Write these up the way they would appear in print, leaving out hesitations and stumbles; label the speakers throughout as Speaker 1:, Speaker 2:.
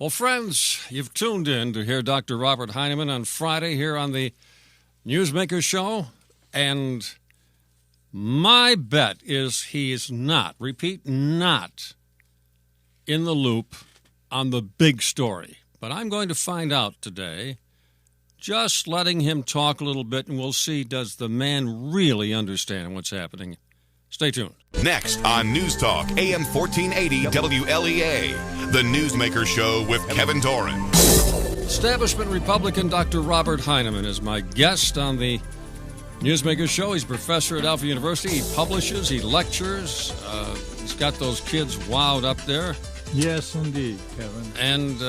Speaker 1: Well, friends, you've tuned in to hear Dr. Robert Heineman on Friday here on the Newsmaker Show, and my bet is he is not, repeat, not in the loop on the big story. But I'm going to find out today, just letting him talk a little bit, and we'll see, does the man really understand what's happening? Stay tuned.
Speaker 2: Next on News Talk, AM 1480 WLEA, The Newsmaker Show with Kevin Doran.
Speaker 1: Establishment Republican Dr. Robert Heineman is my guest on the Newsmaker Show. He's a professor at Alpha University. He publishes, he lectures. He's got those kids wowed up there.
Speaker 3: Yes, indeed, Kevin.
Speaker 1: And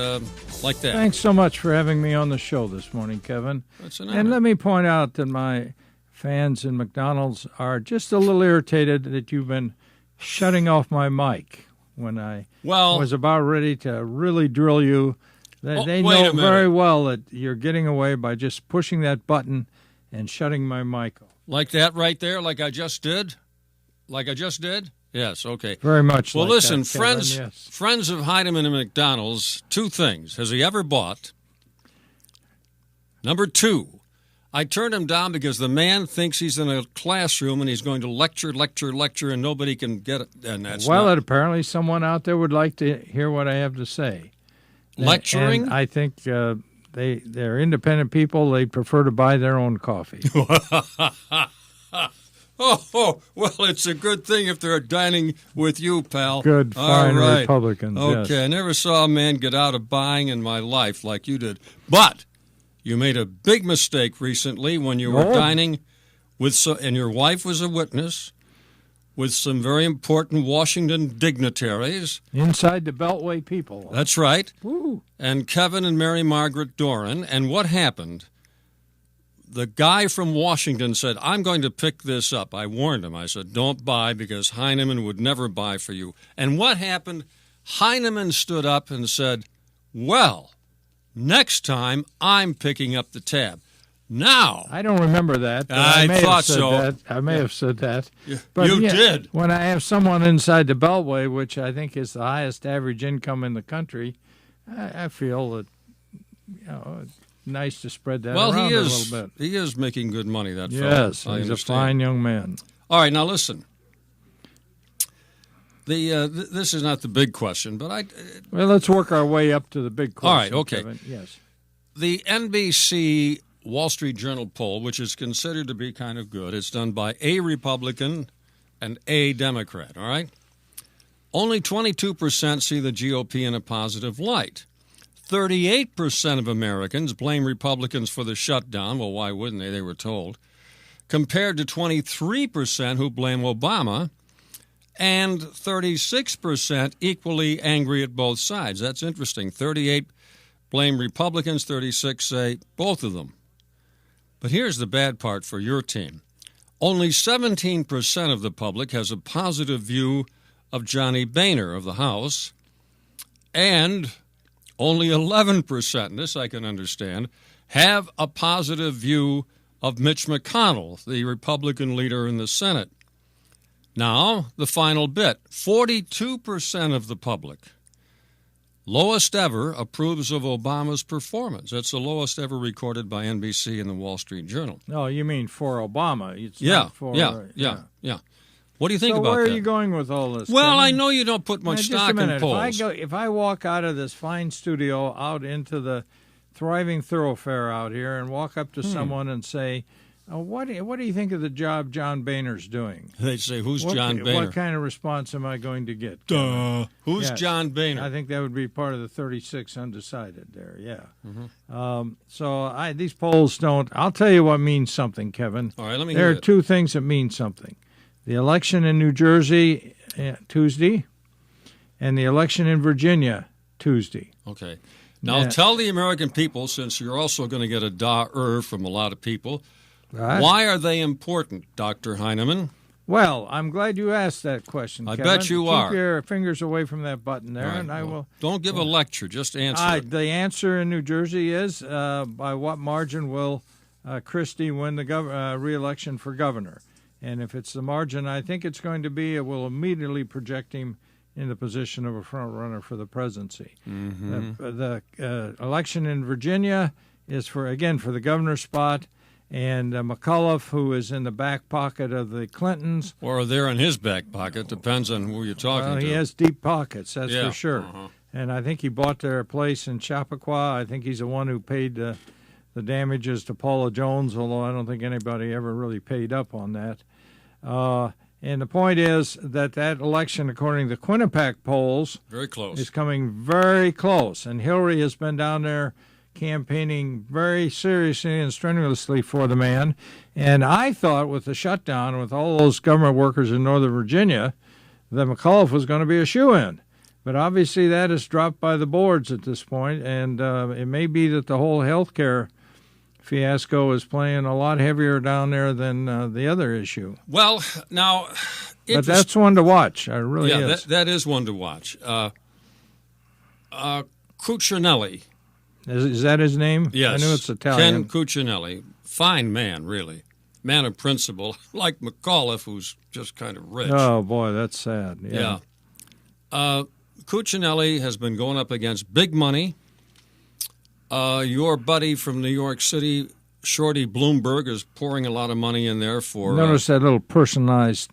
Speaker 1: like that.
Speaker 3: Thanks so much for having me on the show this morning, Kevin.
Speaker 1: That's an honor.
Speaker 3: And let me point out that my fans in McDonald's are just a little irritated that you've been shutting off my mic when I was about ready to really drill you. They know very well that you're getting away by just pushing that button and shutting my mic off.
Speaker 1: Like that right there, like I just did? Like I just did? Yes, okay.
Speaker 3: Very much
Speaker 1: well,
Speaker 3: like
Speaker 1: listen,
Speaker 3: that, Kevin,
Speaker 1: friends of Heineman and McDonald's, two things. Has he ever bought? Number two, I turned him down because the man thinks he's in a classroom and he's going to lecture, and nobody can get it. And that's
Speaker 3: apparently someone out there would like to hear what I have to say.
Speaker 1: Lecturing?
Speaker 3: And I think they're independent people. They prefer to buy their own coffee.
Speaker 1: Oh, well, it's a good thing if they're dining with you, pal.
Speaker 3: Good, fine
Speaker 1: right.
Speaker 3: Republicans,
Speaker 1: Okay,
Speaker 3: yes.
Speaker 1: I never saw a man get out of buying in my life like you did. But you made a big mistake recently when you were dining with and your wife was a witness, with some very important Washington dignitaries.
Speaker 3: Inside the Beltway people.
Speaker 1: That's right.
Speaker 3: Woo.
Speaker 1: And Kevin and Mary Margaret Doran. And what happened? The guy from Washington said, I'm going to pick this up. I warned him. I said, don't buy because Heineman would never buy for you. And what happened? Heineman stood up and said, well, next time I'm picking up the tab. Now.
Speaker 3: I don't remember that.
Speaker 1: I thought so.
Speaker 3: I may have said that.
Speaker 1: But you did.
Speaker 3: When I have someone inside the Beltway, which I think is the highest average income in the country, I feel that, nice to spread that around a little bit.
Speaker 1: He is making good money, that fellow.
Speaker 3: Yes, he's a fine young man.
Speaker 1: All right, now listen. This is not the big question, but
Speaker 3: well, let's work our way up to the big question.
Speaker 1: All right, okay.
Speaker 3: Kevin. Yes.
Speaker 1: The NBC Wall Street Journal poll, which is considered to be kind of good, it's done by a Republican and a Democrat, all right? Only 22% see the GOP in a positive light. 38% of Americans blame Republicans for the shutdown. Well, why wouldn't they? They were told. Compared to 23% who blame Obama, and 36% equally angry at both sides. That's interesting. 38 blame Republicans, 36 say both of them. But here's the bad part for your team. Only 17% of the public has a positive view of Johnny Boehner of the House, and only 11%, this I can understand, have a positive view of Mitch McConnell, the Republican leader in the Senate. Now, the final bit, 42% of the public, lowest ever, approves of Obama's performance. That's the lowest ever recorded by NBC and the Wall Street Journal.
Speaker 3: Oh, you mean for Obama? It's
Speaker 1: yeah,
Speaker 3: not for,
Speaker 1: yeah. What do you think about that?
Speaker 3: So where are you going with all this?
Speaker 1: Well,
Speaker 3: Kevin?
Speaker 1: I know you don't put much stock in polls.
Speaker 3: If I walk out of this fine studio out into the thriving thoroughfare out here and walk up to someone and say, what do you think of the job John Boehner's doing?
Speaker 1: They say, who's John Boehner?
Speaker 3: What kind of response am I going to get?
Speaker 1: Who's John Boehner?
Speaker 3: I think that would be part of the 36 undecided there, yeah.
Speaker 1: Mm-hmm.
Speaker 3: So these polls don't. I'll tell you what means something, Kevin.
Speaker 1: All right, let me
Speaker 3: There
Speaker 1: hear
Speaker 3: are two things that mean something. The election in New Jersey Tuesday and the election in Virginia Tuesday.
Speaker 1: Okay. Now tell the American people, since you're also going to get a from a lot of people,
Speaker 3: right.
Speaker 1: Why are they important, Dr. Heineman?
Speaker 3: Well, I'm glad you asked that question,
Speaker 1: I
Speaker 3: Kevin.
Speaker 1: bet you
Speaker 3: Keep
Speaker 1: are.
Speaker 3: Keep your fingers away from that button there,
Speaker 1: right,
Speaker 3: and I will.
Speaker 1: Don't give a lecture, just answer it.
Speaker 3: The answer in New Jersey is by what margin will Christie win the re-election for governor? And if it's the margin I think it's going to be, it will immediately project him in the position of a front runner for the presidency.
Speaker 1: Mm-hmm.
Speaker 3: The election in Virginia is for the governor spot, and McAuliffe, who is in the back pocket of the Clintons.
Speaker 1: Or they're in his back pocket, depends on who you're talking to.
Speaker 3: He has deep pockets, that's for sure.
Speaker 1: Uh-huh.
Speaker 3: And I think he bought their place in Chappaqua. I think he's the one who paid the damages to Paula Jones, although I don't think anybody ever really paid up on that. And the point is that election, according to the Quinnipiac polls,
Speaker 1: very close,
Speaker 3: is coming very close. And Hillary has been down there campaigning very seriously and strenuously for the man. And I thought with the shutdown, with all those government workers in Northern Virginia, that McAuliffe was going to be a shoo-in. But obviously that is dropped by the boards at this point, and it may be that the whole health care fiasco is playing a lot heavier down there than the other issue.
Speaker 1: Well, now...
Speaker 3: But that's one to watch. It really is.
Speaker 1: That is one to watch. Cuccinelli.
Speaker 3: Is that his name?
Speaker 1: Yes.
Speaker 3: I knew it's Italian.
Speaker 1: Ken Cuccinelli. Fine man, really. Man of principle, like McAuliffe, who's just kind of rich.
Speaker 3: Oh, boy, that's sad. Yeah.
Speaker 1: Cuccinelli has been going up against big money. Your buddy from New York City, Shorty Bloomberg, is pouring a lot of money in there for...
Speaker 3: Notice that little personalized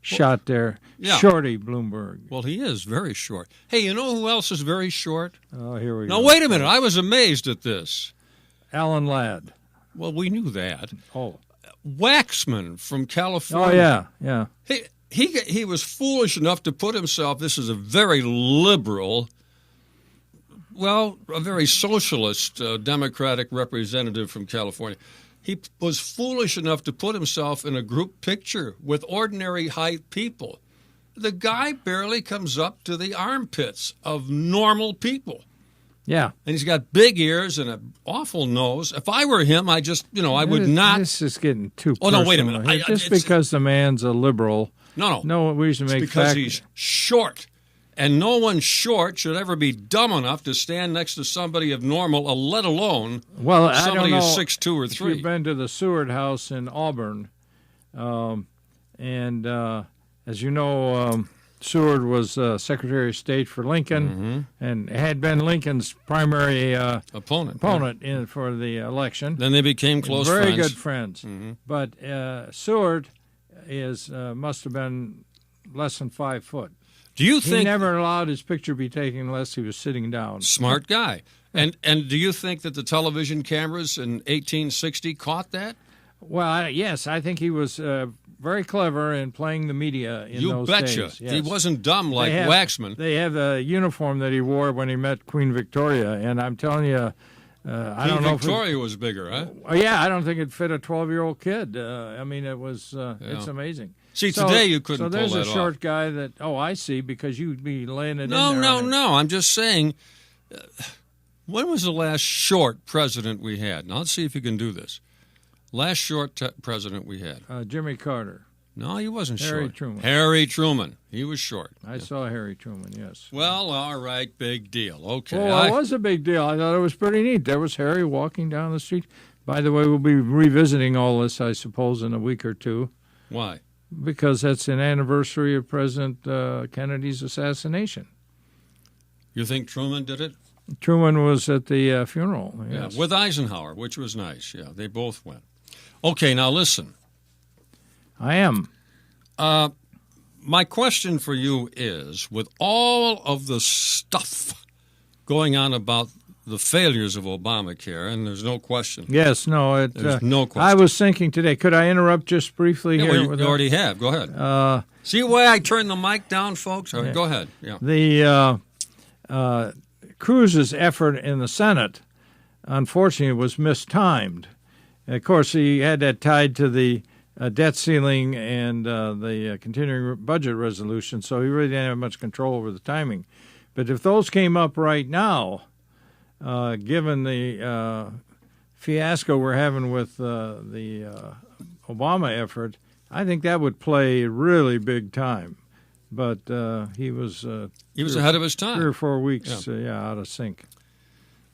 Speaker 3: shot there.
Speaker 1: Yeah.
Speaker 3: Shorty Bloomberg.
Speaker 1: Well, he is very short. Hey, you know who else is very short?
Speaker 3: Oh, here we go.
Speaker 1: Now, wait a minute. I was amazed at this.
Speaker 3: Alan Ladd.
Speaker 1: Well, we knew that.
Speaker 3: Oh.
Speaker 1: Waxman from California.
Speaker 3: Oh, yeah.
Speaker 1: He was foolish enough to put himself, this is a very liberal, a very socialist Democratic representative from California. He was foolish enough to put himself in a group picture with ordinary height people. The guy barely comes up to the armpits of normal people.
Speaker 3: Yeah.
Speaker 1: And he's got big ears and an awful nose. If I were him, I would not.
Speaker 3: This is getting too personal.
Speaker 1: Oh, no, wait a minute.
Speaker 3: Just because the man's a liberal.
Speaker 1: No
Speaker 3: reason to make
Speaker 1: because he's short. And no one short should ever be dumb enough to stand next to somebody of normal, let alone somebody who's 6'2" or 3.
Speaker 3: You've been to the Seward House in Auburn. And as you know, Seward was Secretary of State for Lincoln and had been Lincoln's primary opponent for the election.
Speaker 1: Then they became close friends.
Speaker 3: Very good friends. Mm-hmm. But Seward must have been less than 5 foot.
Speaker 1: Do you think
Speaker 3: he never allowed his picture to be taken unless he was sitting down?
Speaker 1: Smart guy. And do you think that the television cameras in 1860 caught that?
Speaker 3: Well, yes, I think he was very clever in playing the media in those days.
Speaker 1: You betcha.
Speaker 3: Yes.
Speaker 1: He wasn't dumb like Waxman.
Speaker 3: They have a uniform that he wore when he met Queen Victoria, and I'm telling you, I don't know.
Speaker 1: Victoria was bigger, huh?
Speaker 3: Oh, yeah, I don't think it fit a 12-year-old kid. I mean, it was. It's amazing.
Speaker 1: See, today you couldn't pull that off.
Speaker 3: So there's a short guy that. Oh, I see. Because you'd be laying it in
Speaker 1: there. No. I'm just saying. When was the last short president we had? Now let's see if you can do this. Last short president we had.
Speaker 3: Jimmy Carter.
Speaker 1: No, he wasn't
Speaker 3: Harry
Speaker 1: short.
Speaker 3: Truman.
Speaker 1: Harry Truman. He was short.
Speaker 3: I saw Harry Truman, yes.
Speaker 1: Well, all right, big deal. Okay.
Speaker 3: Well, it was a big deal. I thought it was pretty neat. There was Harry walking down the street. By the way, we'll be revisiting all this, I suppose, in a week or two.
Speaker 1: Why?
Speaker 3: Because that's an anniversary of President Kennedy's assassination.
Speaker 1: You think Truman did it?
Speaker 3: Truman was at the funeral. Yes.
Speaker 1: Yeah, with Eisenhower, which was nice. Yeah, they both went. Okay, now listen.
Speaker 3: I am.
Speaker 1: My question for you is, with all of the stuff going on about the failures of Obamacare, and there's no question.
Speaker 3: Yes, no.
Speaker 1: There's no question.
Speaker 3: I was thinking today, could I interrupt just briefly here?
Speaker 1: Well, you already have. Go ahead. See the way I turn the mic down, folks? Right, go ahead. Yeah.
Speaker 3: The Cruz's effort in the Senate, unfortunately, was mistimed. Of course, he had that tied to the debt ceiling and the continuing budget resolution, so he really didn't have much control over the timing. But if those came up right now, given the fiasco we're having with the Obama effort, I think that would play really big time. But he was
Speaker 1: ahead of his time.
Speaker 3: 3 or 4 weeks out of sync.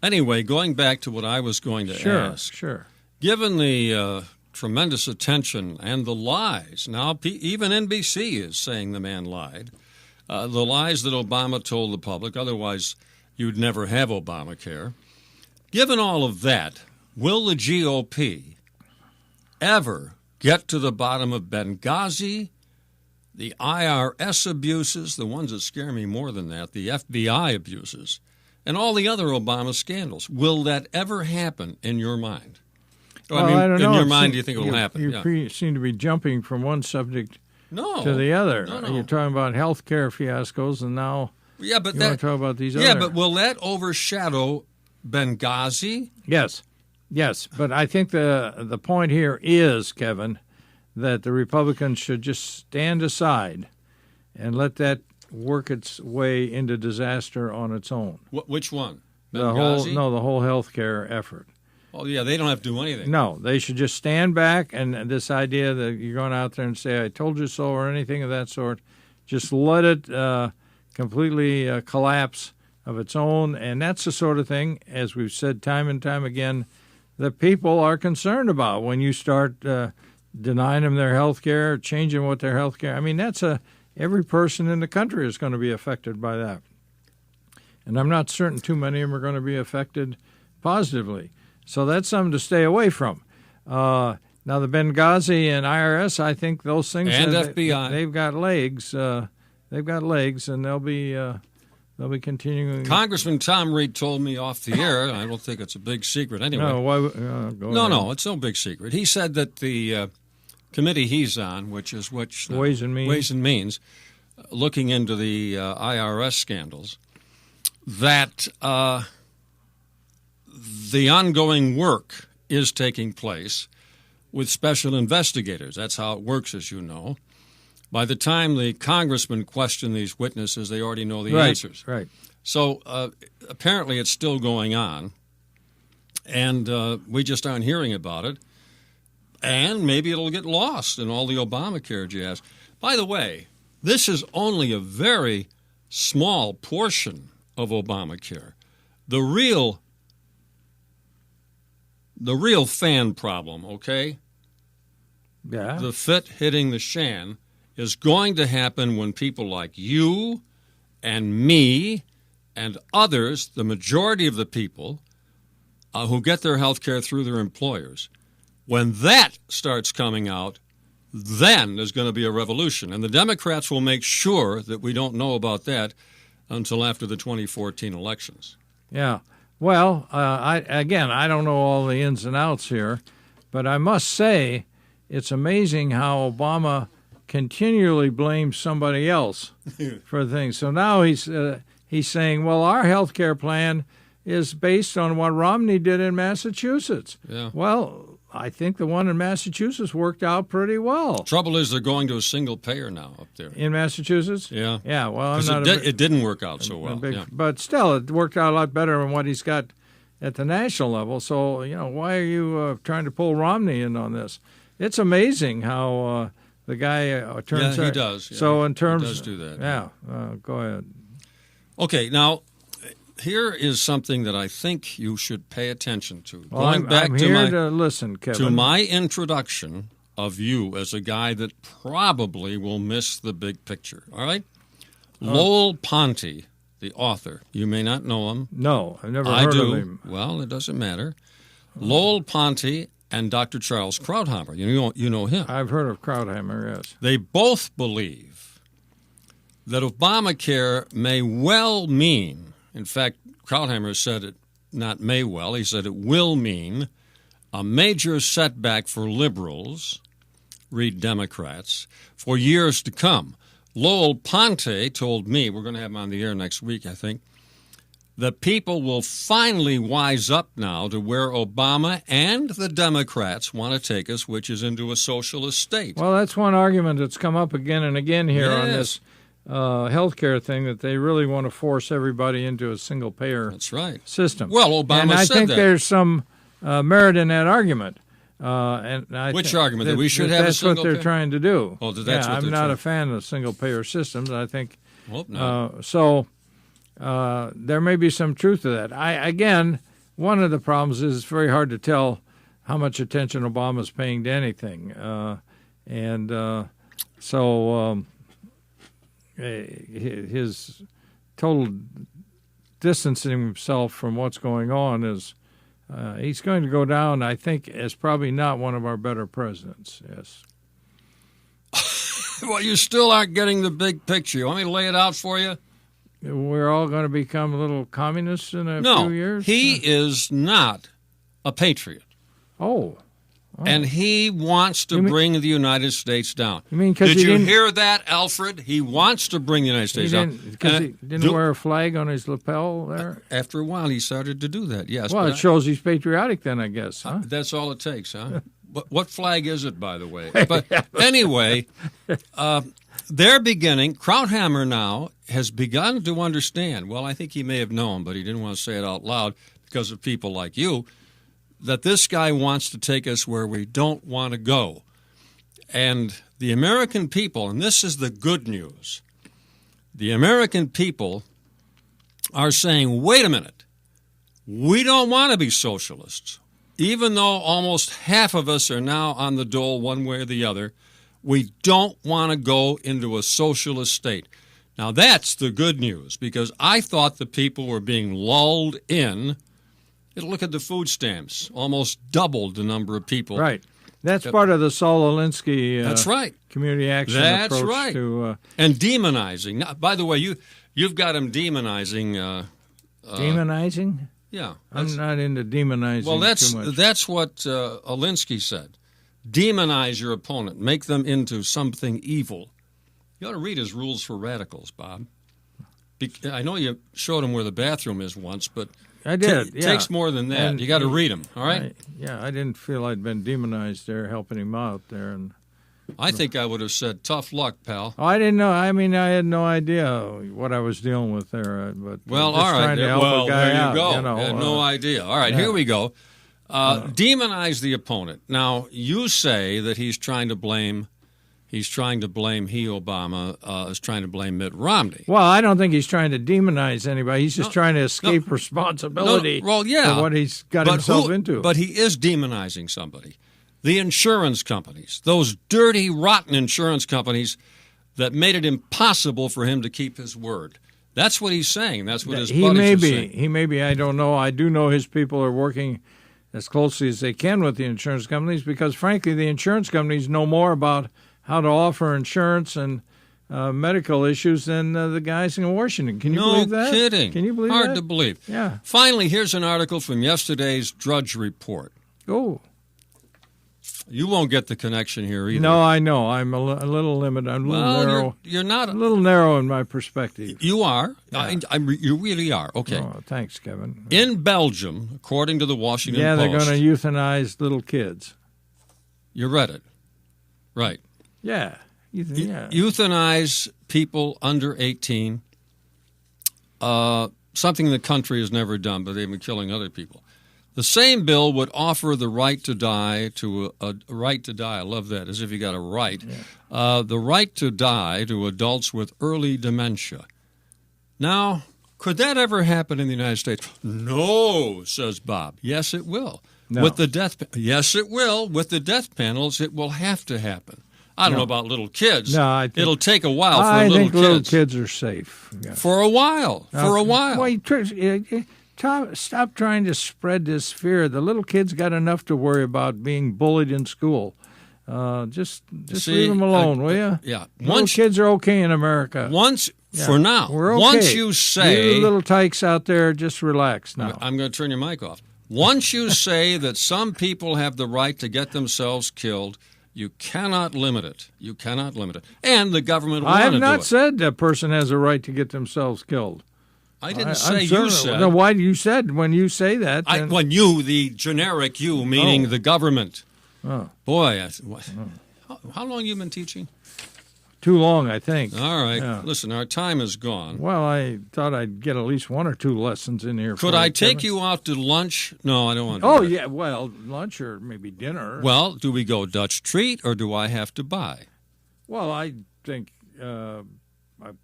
Speaker 1: Anyway, going back to what I was going to ask.
Speaker 3: Sure.
Speaker 1: Given the tremendous attention and the lies, now even NBC is saying the man lied, the lies that Obama told the public, otherwise you'd never have Obamacare. Given all of that, will the GOP ever get to the bottom of Benghazi, the IRS abuses, the ones that scare me more than that, the FBI abuses, and all the other Obama scandals? Will that ever happen in your mind?
Speaker 3: Well, I don't know.
Speaker 1: In your mind, do you think it will happen?
Speaker 3: You seem to be jumping from one subject to the other.
Speaker 1: No.
Speaker 3: You're talking about health care fiascos, and now you want to talk about these other.
Speaker 1: Yeah, but will that overshadow Benghazi?
Speaker 3: Yes. But I think the point here is, Kevin, that the Republicans should just stand aside and let that work its way into disaster on its own.
Speaker 1: Which one?
Speaker 3: Benghazi? The whole health care effort.
Speaker 1: Oh, yeah, they don't have to do anything.
Speaker 3: No, they should just stand back, and this idea that you're going out there and say, I told you so, or anything of that sort, just let it completely collapse of its own. And that's the sort of thing, as we've said time and time again, that people are concerned about when you start denying them their health care, changing what their health care. I mean, every person in the country is going to be affected by that. And I'm not certain too many of them are going to be affected positively. So that's something to stay away from. Now, the Benghazi and IRS, I think those things
Speaker 1: and FBI,
Speaker 3: they've got legs. They've got legs, and they'll be continuing.
Speaker 1: Congressman Tom Reed told me off the air. I don't think it's a big secret anyway.
Speaker 3: No,
Speaker 1: it's no big secret. He said that the committee he's on, which
Speaker 3: Ways and
Speaker 1: Means, looking into the IRS scandals, that the ongoing work is taking place with special investigators. That's how it works, as you know. By the time the congressmen question these witnesses, they already know the answers.
Speaker 3: Right.
Speaker 1: So apparently it's still going on, and we just aren't hearing about it. And maybe it'll get lost in all the Obamacare jazz. By the way, this is only a very small portion of Obamacare. The real fan problem, okay?
Speaker 3: Yeah.
Speaker 1: The fit hitting the shan is going to happen when people like you and me and others, the majority of the people who get their health care through their employers, when that starts coming out, then there's going to be a revolution. And the Democrats will make sure that we don't know about that until after the 2014 elections.
Speaker 3: Yeah. Well, I don't know all the ins and outs here, but I must say it's amazing how Obama continually blames somebody else for things. So now he's saying, well, our health care plan is based on what Romney did in Massachusetts.
Speaker 1: Yeah.
Speaker 3: Well, I think the one in Massachusetts worked out pretty well.
Speaker 1: Trouble is they're going to a single payer now up there.
Speaker 3: In Massachusetts?
Speaker 1: Yeah.
Speaker 3: Yeah, well,
Speaker 1: it didn't work out so well.
Speaker 3: But still, it worked out a lot better than what he's got at the national level. So, why are you trying to pull Romney in on this? It's amazing how the guy turns out.
Speaker 1: Yeah, he does. Yeah,
Speaker 3: so in terms,
Speaker 1: he does do that.
Speaker 3: Yeah, go ahead.
Speaker 1: Okay, now here is something that I think you should pay attention to.
Speaker 3: Well, I'm here to listen, Kevin.
Speaker 1: To my introduction of you as a guy that probably will miss the big picture. All right, Lowell Ponty, the author. You may not know him.
Speaker 3: No, I've never heard of him.
Speaker 1: Well, it doesn't matter. Lowell Ponty and Dr. Charles Krauthammer. You know him.
Speaker 3: I've heard of Krauthammer, yes.
Speaker 1: They both believe that Obamacare may well mean, in fact, Krauthammer said it not may well, he said it will mean a major setback for liberals, read Democrats, for years to come. Lowell Ponte told me, we're going to have him on the air next week, I think, that people will finally wise up now to where Obama and the Democrats want to take us, which is into a socialist state.
Speaker 3: Well, that's one argument that's come up again and again here on this healthcare thing, that they really want to force everybody into a single-payer system.
Speaker 1: Well, Obama
Speaker 3: and I
Speaker 1: said
Speaker 3: think
Speaker 1: that.
Speaker 3: There's some merit in that argument.
Speaker 1: Which argument? That we should have a single-payer?
Speaker 3: That's what they're trying to do.
Speaker 1: Oh, that's what
Speaker 3: I'm not a fan of single-payer systems. I think
Speaker 1: hope not.
Speaker 3: There may be some truth to that. Again, one of the problems is it's very hard to tell how much attention Obama's paying to anything. his total distancing himself from what's going on is he's going to go down, I think, as probably not one of our better presidents. Yes.
Speaker 1: Well, you still aren't getting the big picture. You want me to lay it out for you?
Speaker 3: We're all going to become little communists in a few years?
Speaker 1: He is not a patriot.
Speaker 3: Oh.
Speaker 1: And he wants to bring the United States down.
Speaker 3: You mean
Speaker 1: Did you hear that, Alfred? He wants to bring the United States down.
Speaker 3: Because he didn't wear a flag on his lapel there?
Speaker 1: After a while, he started to do that, yes.
Speaker 3: Well, it shows he's patriotic then, I guess. Huh?
Speaker 1: That's all it takes, huh? What flag is it, by the way? But anyway, they're beginning. Krauthammer now has begun to understand. Well, I think he may have known, but he didn't want to say it out loud because of people like you, that this guy wants to take us where we don't want to go. And the American people, and this is the good news, the American people are saying, wait a minute, we don't want to be socialists. Even though almost half of us are now on the dole one way or the other, we don't want to go into a socialist state. Now, that's the good news, because I thought the people were being lulled in. Look at the food stamps, almost doubled the number of people.
Speaker 3: Right. That's part of the Saul Alinsky
Speaker 1: that's right.
Speaker 3: community action
Speaker 1: that's
Speaker 3: approach.
Speaker 1: Right.
Speaker 3: To,
Speaker 1: and demonizing. Now, by the way, you've got him demonizing.
Speaker 3: Demonizing?
Speaker 1: Yeah.
Speaker 3: I'm not into demonizing
Speaker 1: too
Speaker 3: much.
Speaker 1: That's what Alinsky said. Demonize your opponent. Make them into something evil. You ought to read his rules for radicals, Bob. I know you showed him where the bathroom is once, but
Speaker 3: I did.
Speaker 1: It takes more than that.
Speaker 3: And
Speaker 1: you got to read them, all right?
Speaker 3: I didn't feel I'd been demonized there, helping him out there. And
Speaker 1: I think I would have said, tough luck, pal.
Speaker 3: Oh, I didn't know. I mean, I had no idea what I was dealing with there. But
Speaker 1: well,
Speaker 3: just
Speaker 1: all right.
Speaker 3: trying to help a guy
Speaker 1: there you
Speaker 3: out,
Speaker 1: go.
Speaker 3: You know,
Speaker 1: I had no idea. All right, here we go. Demonize the opponent. Now, you say that he's trying to blame Obama is trying to blame Mitt Romney.
Speaker 3: Well, I don't think he's trying to demonize anybody. He's just trying to escape responsibility for what he's got himself into.
Speaker 1: But he is demonizing somebody. The insurance companies, those dirty, rotten insurance companies that made it impossible for him to keep his word. That's what he's saying. That's what his buddies are saying.
Speaker 3: He may be. I don't know. I do know his people are working as closely as they can with the insurance companies because, frankly, the insurance companies know more about how to offer insurance and medical issues than the guys in Washington. Can you believe that?
Speaker 1: No kidding.
Speaker 3: Can you believe
Speaker 1: Hard
Speaker 3: that?
Speaker 1: to believe.
Speaker 3: Yeah.
Speaker 1: Finally, here's an article from yesterday's Drudge Report.
Speaker 3: Oh.
Speaker 1: You won't get the connection here either.
Speaker 3: No, I know. I'm a little limited. I'm a little narrow.
Speaker 1: You're not
Speaker 3: a little narrow in my perspective.
Speaker 1: You are.
Speaker 3: Yeah.
Speaker 1: You really are. Okay.
Speaker 3: Oh, thanks, Kevin.
Speaker 1: In Belgium, according to the Washington Post.
Speaker 3: They're going to euthanize little kids.
Speaker 1: You read it. Right.
Speaker 3: Yeah.
Speaker 1: Euthanize people under 18. Something the country has never done, but they've been killing other people. The same bill would offer the right to die to a right to die. I love that, as if you got a right. Yeah. The right to die to adults with early dementia. Now, could that ever happen in the United States? No, says Bob. Yes, it will.
Speaker 3: No.
Speaker 1: Yes, it will. With the death panels, it will have to happen. I don't know about little kids.
Speaker 3: No,
Speaker 1: it'll take a while for little kids.
Speaker 3: I think little kids are safe. Yeah.
Speaker 1: For a while.
Speaker 3: Well, stop trying to spread this fear. The little kids got enough to worry about being bullied in school. Just leave them alone, will you?
Speaker 1: Yeah.
Speaker 3: Little kids are okay in America.
Speaker 1: For now.
Speaker 3: We're okay.
Speaker 1: Once you say...
Speaker 3: You little tykes out there, just relax now.
Speaker 1: I'm going to turn your mic off. Once you say that some people have the right to get themselves killed... You cannot limit it. You cannot limit it. And the government will want to do it.
Speaker 3: I have not said a person has a right to get themselves killed.
Speaker 1: I didn't say you said.
Speaker 3: No, why you said when you say that?
Speaker 1: When you, the generic you, meaning the government.
Speaker 3: Oh.
Speaker 1: Boy, how long have you been teaching?
Speaker 3: Too long, I think.
Speaker 1: All right.
Speaker 3: Yeah.
Speaker 1: Listen, our time is gone.
Speaker 3: Well, I thought I'd get at least one or two lessons in here.
Speaker 1: Could I take you out to lunch? No, I don't want to.
Speaker 3: Oh, yeah. Well, lunch or maybe dinner.
Speaker 1: Well, do we go Dutch treat or do I have to buy?
Speaker 3: Well, I think I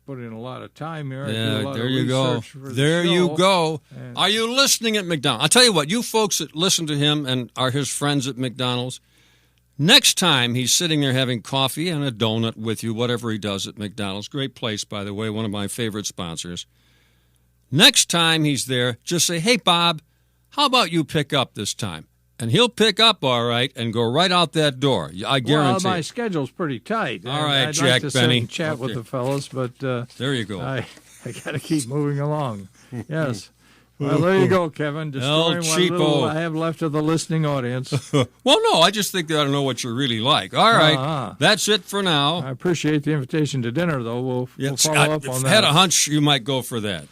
Speaker 3: put in a lot of time here.
Speaker 1: Yeah, there you go. There you go. Are you listening at McDonald's? I'll tell you what, you folks that listen to him and are his friends at McDonald's, Next time he's sitting there having coffee and a donut with you, whatever he does at McDonald's. Great place, by the way, one of my favorite sponsors. Next time he's there, just say, hey, Bob, how about you pick up this time? And he'll pick up all right and go right out that door. I guarantee.
Speaker 3: Well, my schedule's pretty tight.
Speaker 1: All right,
Speaker 3: I'd
Speaker 1: Jack
Speaker 3: like to sit
Speaker 1: Benny.
Speaker 3: and chat with the fellas, but
Speaker 1: there you go.
Speaker 3: I got to keep moving along. Yes. Well, there you go, Kevin. Destroying what little I have left of the listening audience.
Speaker 1: Well, no, I just think they ought to know what you're really like. All right, that's it for now.
Speaker 3: I appreciate the invitation to dinner, though. We'll follow up on that.
Speaker 1: I had a hunch you might go for that.